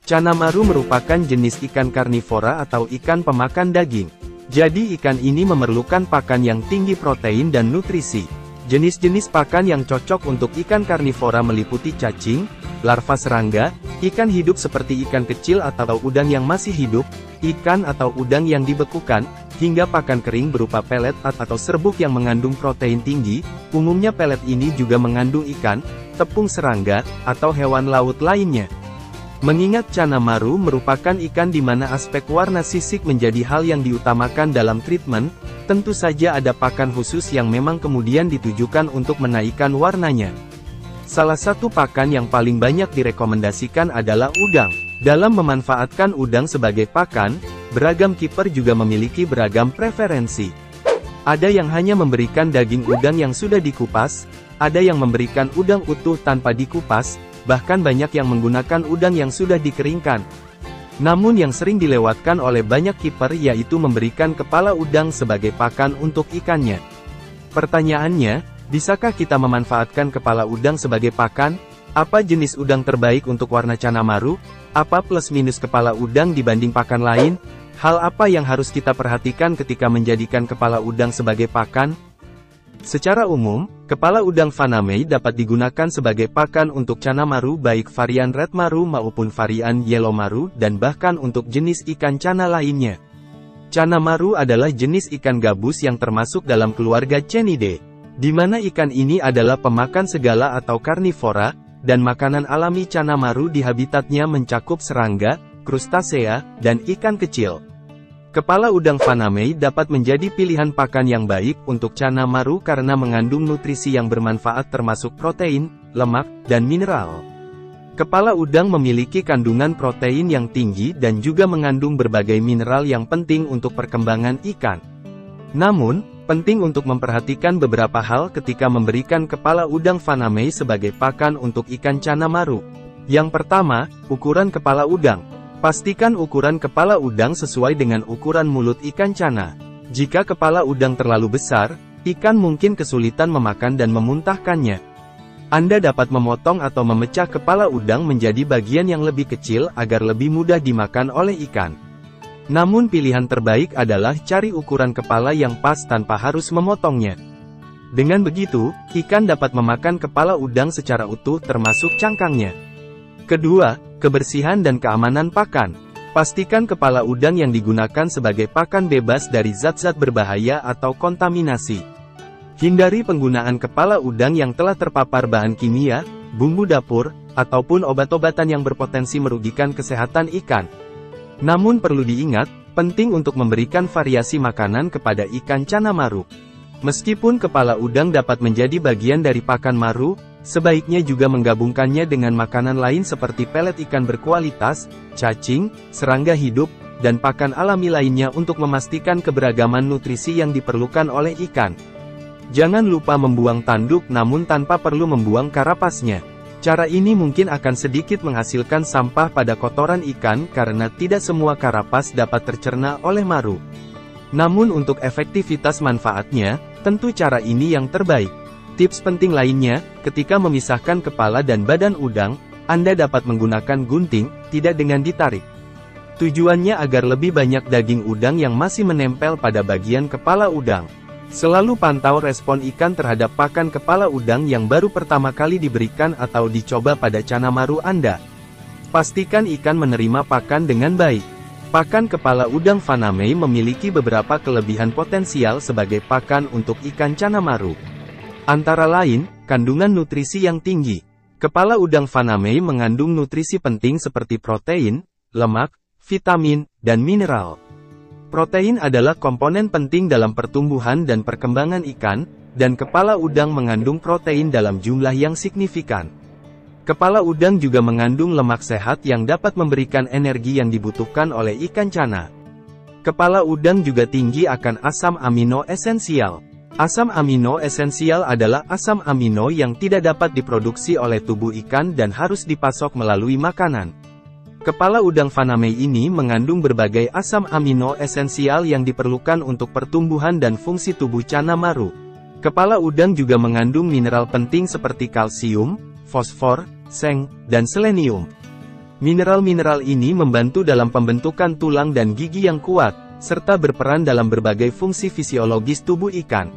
Cana maru merupakan jenis ikan karnivora atau ikan pemakan daging. Jadi ikan ini memerlukan pakan yang tinggi protein dan nutrisi. Jenis-jenis pakan yang cocok untuk ikan karnivora meliputi cacing, larva serangga, ikan hidup seperti ikan kecil atau udang yang masih hidup, ikan atau udang yang dibekukan, hingga pakan kering berupa pelet atau serbuk yang mengandung protein tinggi. Umumnya pelet ini juga mengandung ikan, tepung serangga, atau hewan laut lainnya. Mengingat cana maru merupakan ikan di mana aspek warna sisik menjadi hal yang diutamakan dalam treatment, tentu saja ada pakan khusus yang memang kemudian ditujukan untuk menaikkan warnanya. Salah satu pakan yang paling banyak direkomendasikan adalah udang. Dalam memanfaatkan udang sebagai pakan, beragam kiper juga memiliki beragam preferensi. Ada yang hanya memberikan daging udang yang sudah dikupas, ada yang memberikan udang utuh tanpa dikupas, bahkan banyak yang menggunakan udang yang sudah dikeringkan. Namun yang sering dilewatkan oleh banyak kiper yaitu memberikan kepala udang sebagai pakan untuk ikannya. Pertanyaannya, bisakah kita memanfaatkan kepala udang sebagai pakan? Apa jenis udang terbaik untuk warna cana maru? Apa plus minus kepala udang dibanding pakan lain? Hal apa yang harus kita perhatikan ketika menjadikan kepala udang sebagai pakan? Secara umum, kepala udang faname dapat digunakan sebagai pakan untuk cana maru baik varian red maru maupun varian yellow maru dan bahkan untuk jenis ikan cana lainnya. Cana maru adalah jenis ikan gabus yang termasuk dalam keluarga Canidae, di mana ikan ini adalah pemakan segala atau karnivora, dan makanan alami cana maru di habitatnya mencakup serangga, krustasea, dan ikan kecil. Kepala udang faname dapat menjadi pilihan pakan yang baik untuk cana maru karena mengandung nutrisi yang bermanfaat termasuk protein, lemak, dan mineral. Kepala udang memiliki kandungan protein yang tinggi dan juga mengandung berbagai mineral yang penting untuk perkembangan ikan. Namun, penting untuk memperhatikan beberapa hal ketika memberikan kepala udang faname sebagai pakan untuk ikan cana maru. Yang pertama, ukuran kepala udang. Pastikan ukuran kepala udang sesuai dengan ukuran mulut ikan cana. Jika kepala udang terlalu besar, ikan mungkin kesulitan memakan dan memuntahkannya. Anda dapat memotong atau memecah kepala udang menjadi bagian yang lebih kecil agar lebih mudah dimakan oleh ikan. Namun pilihan terbaik adalah cari ukuran kepala yang pas tanpa harus memotongnya. Dengan begitu, ikan dapat memakan kepala udang secara utuh termasuk cangkangnya. Kedua, kebersihan dan keamanan pakan. Pastikan kepala udang yang digunakan sebagai pakan bebas dari zat-zat berbahaya atau kontaminasi. Hindari penggunaan kepala udang yang telah terpapar bahan kimia, bumbu dapur, ataupun obat-obatan yang berpotensi merugikan kesehatan ikan. Namun perlu diingat, penting untuk memberikan variasi makanan kepada ikan cana maru. Meskipun kepala udang dapat menjadi bagian dari pakan maru, sebaiknya juga menggabungkannya dengan makanan lain seperti pelet ikan berkualitas, cacing, serangga hidup, dan pakan alami lainnya untuk memastikan keberagaman nutrisi yang diperlukan oleh ikan. Jangan lupa membuang tanduk namun tanpa perlu membuang karapasnya. Cara ini mungkin akan sedikit menghasilkan sampah pada kotoran ikan karena tidak semua karapas dapat tercerna oleh maru. Namun untuk efektivitas manfaatnya, tentu cara ini yang terbaik. Tips penting lainnya, ketika memisahkan kepala dan badan udang, Anda dapat menggunakan gunting, tidak dengan ditarik. Tujuannya agar lebih banyak daging udang yang masih menempel pada bagian kepala udang. Selalu pantau respon ikan terhadap pakan kepala udang yang baru pertama kali diberikan atau dicoba pada cana maru Anda. Pastikan ikan menerima pakan dengan baik. Pakan kepala udang faname memiliki beberapa kelebihan potensial sebagai pakan untuk ikan cana maru. Antara lain, kandungan nutrisi yang tinggi. Kepala udang faname mengandung nutrisi penting seperti protein, lemak, vitamin, dan mineral. Protein adalah komponen penting dalam pertumbuhan dan perkembangan ikan, dan kepala udang mengandung protein dalam jumlah yang signifikan. Kepala udang juga mengandung lemak sehat yang dapat memberikan energi yang dibutuhkan oleh ikan cana. Kepala udang juga tinggi akan asam amino esensial. Asam amino esensial adalah asam amino yang tidak dapat diproduksi oleh tubuh ikan dan harus dipasok melalui makanan. Kepala udang faname ini mengandung berbagai asam amino esensial yang diperlukan untuk pertumbuhan dan fungsi tubuh cana maru. Kepala udang juga mengandung mineral penting seperti kalsium, fosfor, seng, dan selenium. Mineral-mineral ini membantu dalam pembentukan tulang dan gigi yang kuat, serta berperan dalam berbagai fungsi fisiologis tubuh ikan.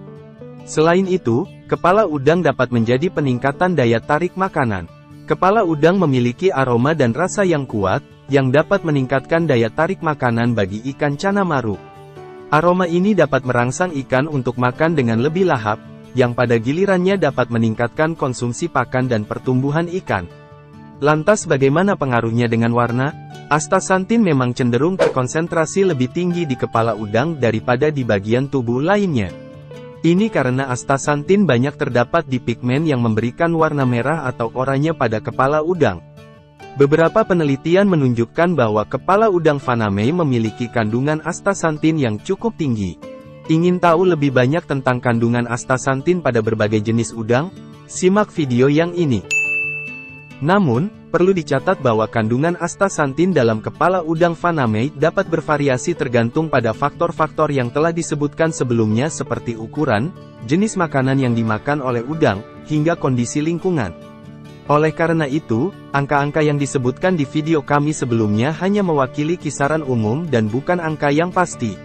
Selain itu, kepala udang dapat menjadi peningkatan daya tarik makanan. Kepala udang memiliki aroma dan rasa yang kuat, yang dapat meningkatkan daya tarik makanan bagi ikan cana maru. Aroma ini dapat merangsang ikan untuk makan dengan lebih lahap, yang pada gilirannya dapat meningkatkan konsumsi pakan dan pertumbuhan ikan. Lantas bagaimana pengaruhnya dengan warna? Astaxanthin memang cenderung terkonsentrasi lebih tinggi di kepala udang daripada di bagian tubuh lainnya. Ini karena astaxanthin banyak terdapat di pigmen yang memberikan warna merah atau oranye pada kepala udang. Beberapa penelitian menunjukkan bahwa kepala udang Faname memiliki kandungan astaxanthin yang cukup tinggi. Ingin tahu lebih banyak tentang kandungan astaxanthin pada berbagai jenis udang? Simak video yang ini. Namun, perlu dicatat bahwa kandungan astaxanthin dalam kepala udang Faname dapat bervariasi tergantung pada faktor-faktor yang telah disebutkan sebelumnya seperti ukuran, jenis makanan yang dimakan oleh udang, hingga kondisi lingkungan. Oleh karena itu, angka-angka yang disebutkan di video kami sebelumnya hanya mewakili kisaran umum dan bukan angka yang pasti.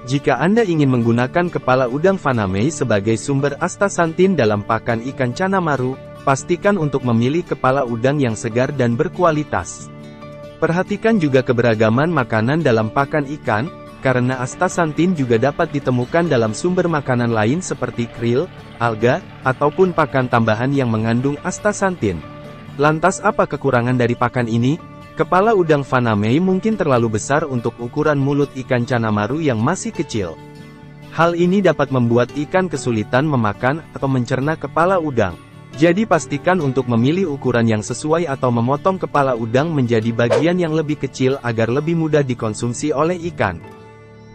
Jika Anda ingin menggunakan kepala udang Faname sebagai sumber astaxanthin dalam pakan ikan cana maru, pastikan untuk memilih kepala udang yang segar dan berkualitas. Perhatikan juga keberagaman makanan dalam pakan ikan, karena astaxanthin juga dapat ditemukan dalam sumber makanan lain seperti krill, alga, ataupun pakan tambahan yang mengandung astaxanthin. Lantas apa kekurangan dari pakan ini? Kepala udang Faname mungkin terlalu besar untuk ukuran mulut ikan cana maru yang masih kecil. Hal ini dapat membuat ikan kesulitan memakan atau mencerna kepala udang. Jadi pastikan untuk memilih ukuran yang sesuai atau memotong kepala udang menjadi bagian yang lebih kecil agar lebih mudah dikonsumsi oleh ikan.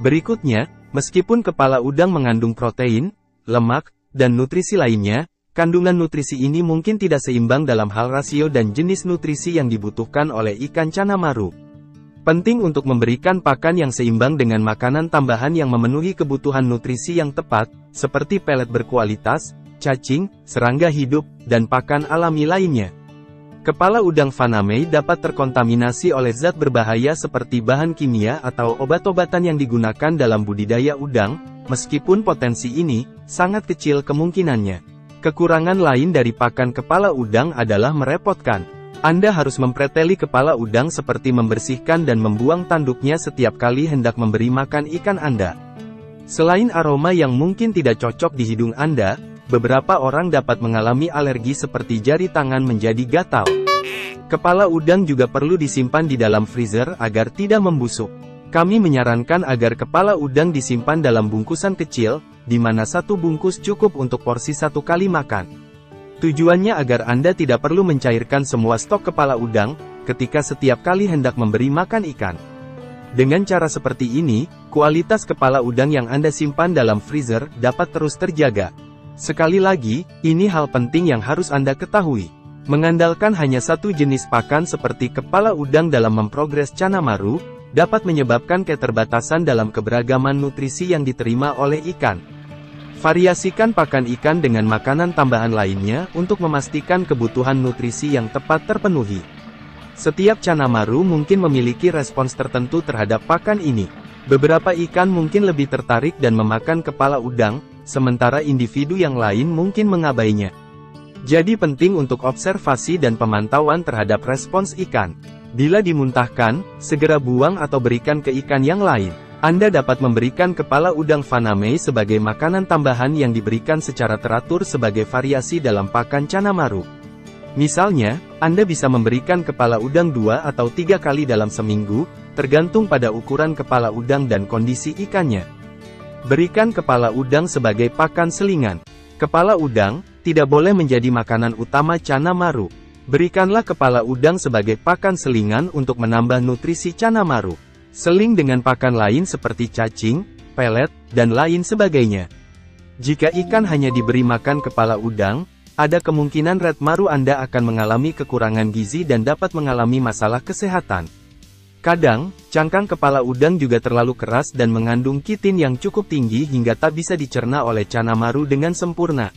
Berikutnya, meskipun kepala udang mengandung protein, lemak, dan nutrisi lainnya, kandungan nutrisi ini mungkin tidak seimbang dalam hal rasio dan jenis nutrisi yang dibutuhkan oleh ikan cana maru. Penting untuk memberikan pakan yang seimbang dengan makanan tambahan yang memenuhi kebutuhan nutrisi yang tepat, seperti pelet berkualitas, cacing, serangga hidup, dan pakan alami lainnya. Kepala udang Faname dapat terkontaminasi oleh zat berbahaya seperti bahan kimia atau obat-obatan yang digunakan dalam budidaya udang, meskipun potensi ini sangat kecil kemungkinannya. Kekurangan lain dari pakan kepala udang adalah merepotkan. Anda harus mempreteli kepala udang seperti membersihkan dan membuang tanduknya setiap kali hendak memberi makan ikan Anda. Selain aroma yang mungkin tidak cocok di hidung Anda, beberapa orang dapat mengalami alergi seperti jari tangan menjadi gatal. Kepala udang juga perlu disimpan di dalam freezer agar tidak membusuk. Kami menyarankan agar kepala udang disimpan dalam bungkusan kecil, di mana satu bungkus cukup untuk porsi satu kali makan. Tujuannya agar Anda tidak perlu mencairkan semua stok kepala udang, ketika setiap kali hendak memberi makan ikan. Dengan cara seperti ini, kualitas kepala udang yang Anda simpan dalam freezer dapat terus terjaga. Sekali lagi, ini hal penting yang harus Anda ketahui. Mengandalkan hanya satu jenis pakan seperti kepala udang dalam memprogres cana maru, dapat menyebabkan keterbatasan dalam keberagaman nutrisi yang diterima oleh ikan. Variasikan pakan ikan dengan makanan tambahan lainnya untuk memastikan kebutuhan nutrisi yang tepat terpenuhi. Setiap cana maru mungkin memiliki respons tertentu terhadap pakan ini. Beberapa ikan mungkin lebih tertarik dan memakan kepala udang, sementara individu yang lain mungkin mengabainya. Jadi penting untuk observasi dan pemantauan terhadap respons ikan. Bila dimuntahkan, segera buang atau berikan ke ikan yang lain. Anda dapat memberikan kepala udang Faname sebagai makanan tambahan yang diberikan secara teratur sebagai variasi dalam pakan cana maru. Misalnya, Anda bisa memberikan kepala udang 2 atau 3 kali dalam seminggu, tergantung pada ukuran kepala udang dan kondisi ikannya. Berikan kepala udang sebagai pakan selingan. Kepala udang tidak boleh menjadi makanan utama cana maru. Berikanlah kepala udang sebagai pakan selingan untuk menambah nutrisi cana maru. Seling dengan pakan lain seperti cacing, pelet, dan lain sebagainya. Jika ikan hanya diberi makan kepala udang, ada kemungkinan red maru Anda akan mengalami kekurangan gizi dan dapat mengalami masalah kesehatan. Kadang, cangkang kepala udang juga terlalu keras dan mengandung kitin yang cukup tinggi hingga tak bisa dicerna oleh cana maru dengan sempurna.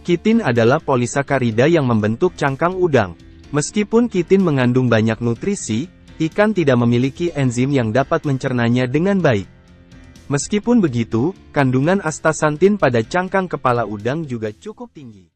Kitin adalah polisakarida yang membentuk cangkang udang. Meskipun kitin mengandung banyak nutrisi, ikan tidak memiliki enzim yang dapat mencernanya dengan baik. Meskipun begitu, kandungan astaxanthin pada cangkang kepala udang juga cukup tinggi.